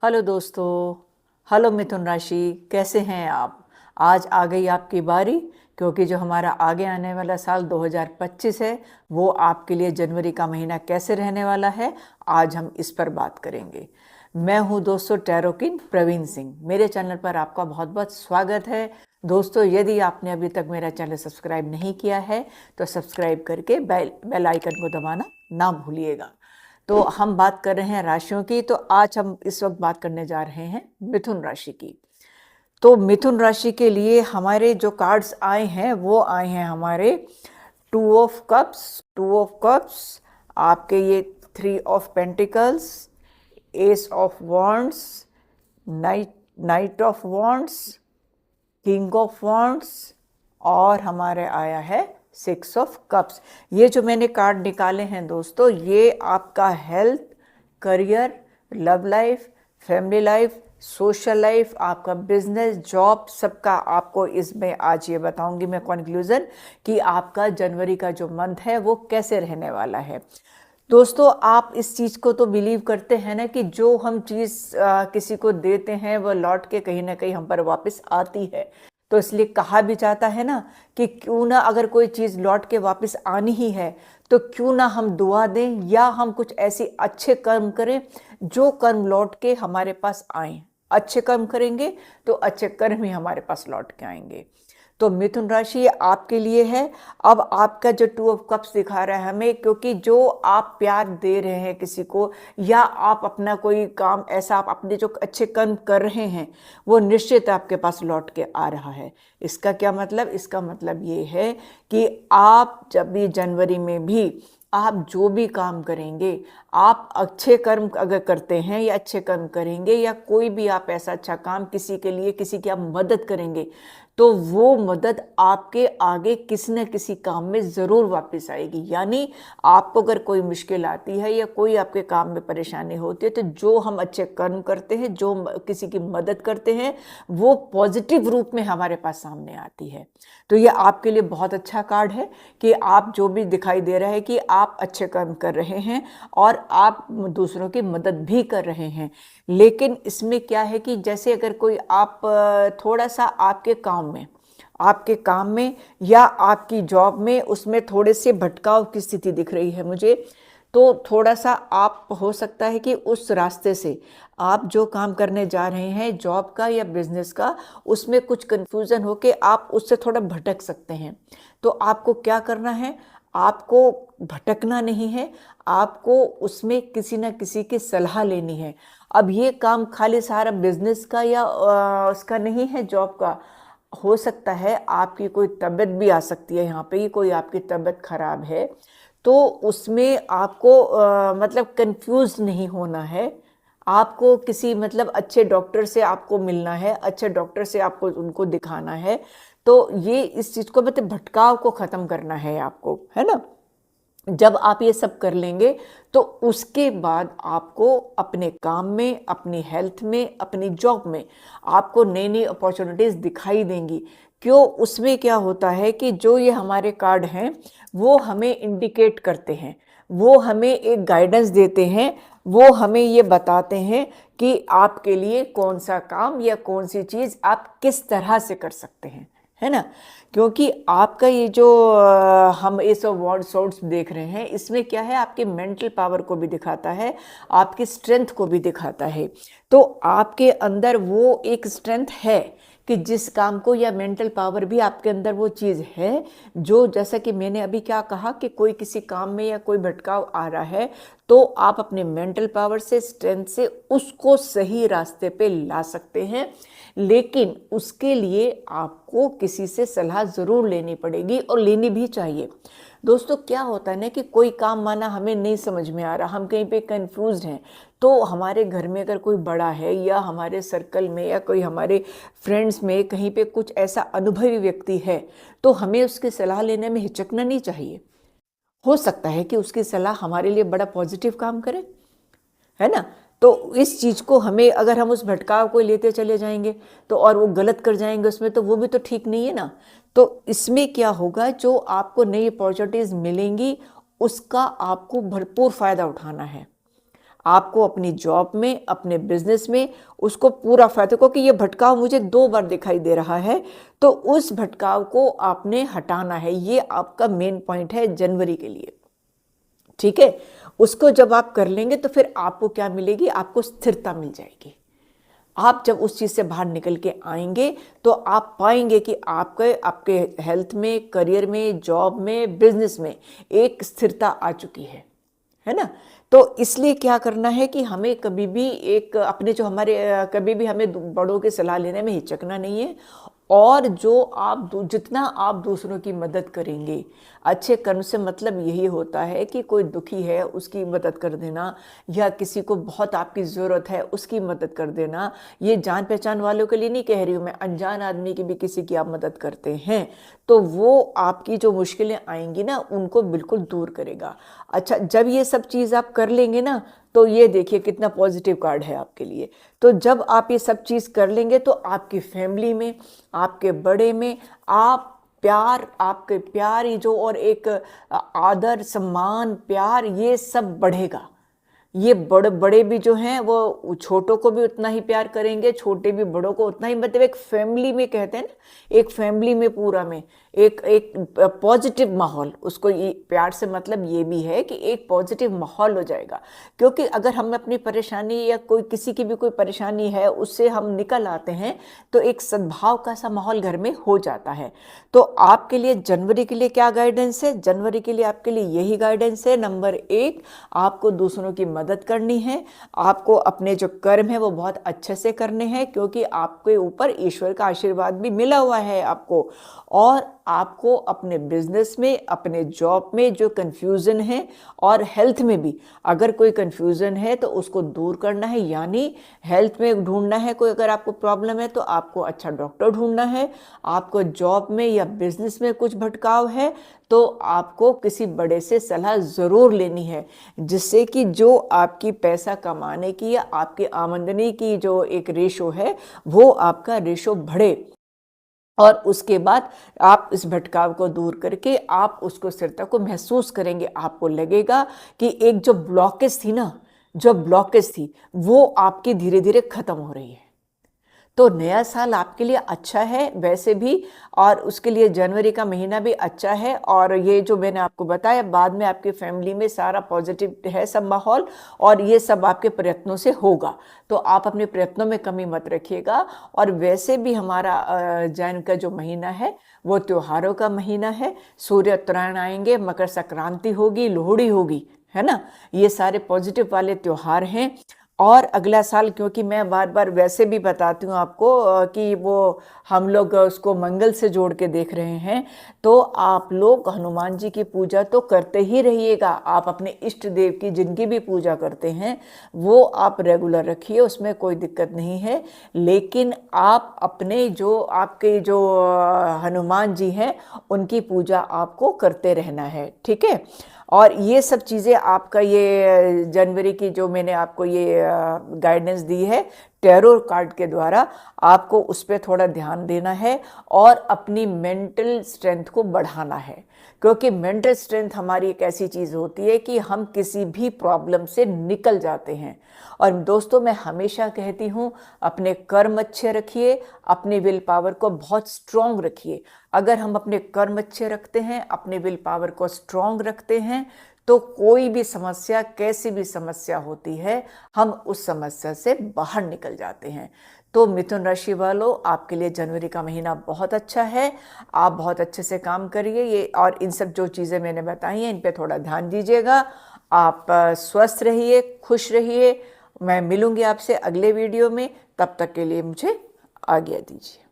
Hello दोस्तों। Hello मिथुन राशि, कैसे हैं आप? आज आ गई आपकी बारी, क्योंकि जो हमारा आगे आने वाला साल 2025 है वो आपके लिए जनवरी का महीना कैसे रहने वाला है, आज हम इस पर बात करेंगे। मैं हूं दोस्तों टैरो किंग प्रवीण सिंह। मेरे चैनल पर आपका बहुत बहुत स्वागत है। दोस्तों, यदि आपने अभी तक मेरा चैनल सब्सक्राइब नहीं किया है तो सब्सक्राइब करके बेल आइकन को दबाना ना भूलिएगा। तो हम बात कर रहे हैं राशियों की, तो आज हम इस वक्त बात करने जा रहे हैं मिथुन राशि की। तो मिथुन राशि के लिए हमारे जो कार्ड्स आए हैं वो आए हैं हमारे 2 ऑफ कप्स, आपके ये 3 of pentacles, S of wands, night of wands, king of wands, और हमारे आया है 6 ऑफ कप्स। ये जो मैंने कार्ड निकाले हैं दोस्तों, ये आपका health, career, love life, family life, social life, आपका बिजनेस, जॉब, सबका आपको इसमें आज ये बताऊंगी मैं कंक्लूजन कि आपका जनवरी का जो मंथ है वो कैसे रहने वाला है। दोस्तों, आप इस चीज़ को तो बिलीव करते हैं ना कि जो हम चीज़ किसी को देते हैं वो लौट के कहीं ना कहीं हम पर वापस आती है। तो इसलिए कहा भी जाता है ना कि क्यों ना, अगर कोई चीज़ लौट के वापस आनी ही है तो क्यों ना हम दुआ दें या हम कुछ ऐसे अच्छे कर्म करें जो कर्म लौट के हमारे पास आए। अच्छे कर्म करेंगे तो अच्छे कर्म ही हमारे पास लौट के आएंगे। तो मिथुन राशि ये आपके लिए है। अब आपका जो 2 ऑफ कप्स दिखा रहा है हमें, क्योंकि जो आप प्यार दे रहे हैं किसी को या आप अपना कोई काम ऐसा आप अपने जो अच्छे कर्म कर रहे हैं वो निश्चित आपके पास लौट के आ रहा है। इसका क्या मतलब? इसका मतलब ये है कि आप जब भी जनवरी में भी आप जो भी काम करेंगे, आप अच्छे कर्म अगर करते हैं या अच्छे कर्म करेंगे या कोई भी आप ऐसा अच्छा काम किसी के लिए, किसी की आप मदद करेंगे, तो वो मदद आपके आगे किसी न किसी काम में ज़रूर वापस आएगी। यानी आपको अगर कोई मुश्किल आती है या कोई आपके काम में परेशानी होती है, तो जो हम अच्छे कर्म करते हैं, जो किसी की मदद करते हैं, वो पॉजिटिव रूप में हमारे पास सामने आती है। तो ये आपके लिए बहुत अच्छा कार्ड है कि आप जो भी दिखाई दे रहा है कि आप अच्छे कर्म कर रहे हैं और आप दूसरों की मदद भी कर रहे हैं। लेकिन इसमें क्या है कि जैसे अगर कोई आप थोड़ा सा आपके काम में या आपकी जॉब में उसमें थोड़े से भटकाव की स्थिति दिख रही है मुझे, तो थोड़ा सा आप हो सकता है कि उस रास्ते से आप जो काम करने जा रहे हैं जॉब का या बिजनेस का, उसमें कुछ कंफ्यूजन हो के आप उससे थोड़ा भटक सकते हैं। तो आपको क्या करना है? आपको भटकना नहीं है, आपको उसमें किसी न किसी की सलाह लेनी है। अब ये काम खाली सारा बिजनेस का या उसका नहीं है, जॉब का। हो सकता है आपकी कोई तबीयत भी आ सकती है, यहाँ पे ही कोई आपकी तबीयत खराब है, तो उसमें आपको मतलब कंफ्यूज नहीं होना है। आपको किसी मतलब अच्छे डॉक्टर से आपको मिलना है, अच्छे डॉक्टर से आपको उनको दिखाना है। तो ये इस चीज़ को मतलब भटकाव को ख़त्म करना है आपको, है ना। जब आप ये सब कर लेंगे तो उसके बाद आपको अपने काम में, अपनी हेल्थ में, अपनी जॉब में आपको नई नई अपॉर्चुनिटीज़ दिखाई देंगी। क्यों? उसमें क्या होता है कि जो ये हमारे कार्ड हैं वो हमें इंडिकेट करते हैं, वो हमें एक गाइडेंस देते हैं, वो हमें ये बताते हैं कि आपके लिए कौन सा काम या कौन सी चीज़ आप किस तरह से कर सकते हैं, है ना। क्योंकि आपका ये जो हम ये सब वर्ड सोर्स देख रहे हैं, इसमें क्या है, आपके मेंटल पावर को भी दिखाता है, आपकी स्ट्रेंथ को भी दिखाता है। तो आपके अंदर वो एक स्ट्रेंथ है कि जिस काम को, या मेंटल पावर भी आपके अंदर वो चीज़ है जो, जैसा कि मैंने अभी क्या कहा कि कोई किसी काम में या कोई भटकाव आ रहा है, तो आप अपने मेंटल पावर से, स्ट्रेंथ से उसको सही रास्ते पे ला सकते हैं। लेकिन उसके लिए आपको किसी से सलाह ज़रूर लेनी पड़ेगी और लेनी भी चाहिए। दोस्तों, क्या होता है ना कि कोई काम माना हमें नहीं समझ में आ रहा, हम कहीं पे कंफ्यूज्ड हैं, तो हमारे घर में अगर कोई बड़ा है या हमारे सर्कल में या कोई हमारे फ्रेंड्स में कहीं पे कुछ ऐसा अनुभवी व्यक्ति है, तो हमें उसकी सलाह लेने में हिचकना नहीं चाहिए। हो सकता है कि उसकी सलाह हमारे लिए बड़ा पॉजिटिव काम करे, है ना। तो इस चीज़ को हमें, अगर हम उस भटकाव को लेते चले जाएंगे तो और वो गलत कर जाएंगे उसमें, तो वो भी तो ठीक नहीं है ना। तो इसमें क्या होगा, जो आपको नई अपॉर्चुनिटीज़ मिलेंगी उसका आपको भरपूर फ़ायदा उठाना है। आपको अपनी जॉब में, अपने बिजनेस में उसको पूरा फायदा, क्योंकि ये भटकाव मुझे 2 बार दिखाई दे रहा है, तो उस भटकाव को आपने हटाना है। ये आपका मेन पॉइंट है जनवरी के लिए, ठीक है। उसको जब आप कर लेंगे तो फिर आपको क्या मिलेगी, आपको स्थिरता मिल जाएगी। आप जब उस चीज़ से बाहर निकल के आएंगे तो आप पाएंगे कि आपके हेल्थ में, करियर में, जॉब में, बिजनेस में एक स्थिरता आ चुकी है ना। तो इसलिए क्या करना है कि हमें कभी भी एक अपने जो हमारे कभी भी हमें बड़ों की सलाह लेने में हिचकना नहीं है। और जो जितना आप दूसरों की मदद करेंगे, अच्छे कर्म से मतलब यही होता है कि कोई दुखी है उसकी मदद कर देना, या किसी को बहुत आपकी ज़रूरत है उसकी मदद कर देना। ये जान पहचान वालों के लिए नहीं कह रही हूँ मैं, अनजान आदमी की भी किसी की आप मदद करते हैं तो वो आपकी जो मुश्किलें आएंगी ना उनको बिल्कुल दूर करेगा। अच्छा, जब ये सब चीज़ आप कर लेंगे ना, तो ये देखिए कितना पॉजिटिव कार्ड है आपके लिए। तो जब आप ये सब चीज़ कर लेंगे तो आपकी फैमिली में, आपके बड़े में आप प्यार, आपके प्यार ये जो, और एक आदर, सम्मान, प्यार, ये सब बढ़ेगा। ये बड़े बड़े भी जो हैं वो छोटों को भी उतना ही प्यार करेंगे, छोटे भी बड़ों को उतना ही। मतलब एक फैमिली में, कहते हैं ना, एक फैमिली में पूरा में एक एक पॉजिटिव माहौल, उसको ये प्यार से मतलब ये भी है कि एक पॉजिटिव माहौल हो जाएगा। क्योंकि अगर हम अपनी परेशानी या कोई किसी की भी कोई परेशानी है उससे हम निकल आते हैं तो एक सद्भाव का सा माहौल घर में हो जाता है। तो आपके लिए जनवरी के लिए क्या गाइडेंस है? जनवरी के लिए आपके लिए यही गाइडेंस है। नंबर 1, आपको दूसरों की मदद करनी है। आपको अपने जो कर्म है वो बहुत अच्छे से करने हैं, क्योंकि आपके ऊपर ईश्वर का आशीर्वाद भी मिला हुआ है आपको। और आपको अपने बिजनेस में, अपने जॉब में जो कंफ्यूजन है, और हेल्थ में भी अगर कोई कंफ्यूजन है तो उसको दूर करना है। यानी हेल्थ में ढूंढना है, कोई अगर आपको प्रॉब्लम है तो आपको अच्छा डॉक्टर ढूंढना है। आपको जॉब में या बिजनेस में कुछ भटकाव है तो आपको किसी बड़े से सलाह ज़रूर लेनी है, जिससे कि जो आपकी पैसा कमाने की या आपकी आमदनी की जो एक रेशो है वो आपका रेशो बढ़े। और उसके बाद आप इस भटकाव को दूर करके आप उसको स्थिरता को महसूस करेंगे। आपको लगेगा कि एक जो ब्लॉकेज थी ना, जो ब्लॉकेज थी वो आपकी धीरे धीरे खत्म हो रही है। तो नया साल आपके लिए अच्छा है वैसे भी, और उसके लिए जनवरी का महीना भी अच्छा है। और ये जो मैंने आपको बताया, बाद में आपकी फैमिली में सारा पॉजिटिव है सब माहौल, और ये सब आपके प्रयत्नों से होगा। तो आप अपने प्रयत्नों में कमी मत रखिएगा। और वैसे भी हमारा जैन का जो महीना है वो त्योहारों का महीना है। सूर्य उत्तरायण आएंगे, मकर संक्रांति होगी, लोहड़ी होगी, है ना। ये सारे पॉजिटिव वाले त्योहार हैं। और अगला साल, क्योंकि मैं बार बार वैसे भी बताती हूँ आपको कि वो हम लोग उसको मंगल से जोड़ के देख रहे हैं, तो आप लोग हनुमान जी की पूजा तो करते ही रहिएगा। आप अपने इष्ट देव की जिनकी भी पूजा करते हैं वो आप रेगुलर रखिए, उसमें कोई दिक्कत नहीं है। लेकिन आप अपने जो आपके जो हनुमान जी हैं उनकी पूजा आपको करते रहना है, ठीक है। और ये सब चीज़ें आपका ये जनवरी की जो मैंने आपको ये गाइडेंस दी है टैरो कार्ड के द्वारा, आपको उस पर थोड़ा ध्यान देना है और अपनी मेंटल स्ट्रेंथ को बढ़ाना है। क्योंकि मेंटल स्ट्रेंथ हमारी एक ऐसी चीज़ होती है कि हम किसी भी प्रॉब्लम से निकल जाते हैं। और दोस्तों, मैं हमेशा कहती हूँ अपने कर्म अच्छे रखिए, अपनी विल पावर को बहुत स्ट्रॉन्ग रखिए। अगर हम अपने कर्म अच्छे रखते हैं, अपने विल पावर को स्ट्रॉन्ग रखते हैं, तो कोई भी समस्या, कैसी भी समस्या होती है, हम उस समस्या से बाहर निकल जाते हैं। तो मिथुन राशि वालों, आपके लिए जनवरी का महीना बहुत अच्छा है। आप बहुत अच्छे से काम करिए ये, और इन सब जो चीज़ें मैंने बताई हैं इन पे थोड़ा ध्यान दीजिएगा। आप स्वस्थ रहिए, खुश रहिए। मैं मिलूंगी आपसे अगले वीडियो में, तब तक के लिए मुझे आज्ञा दीजिए।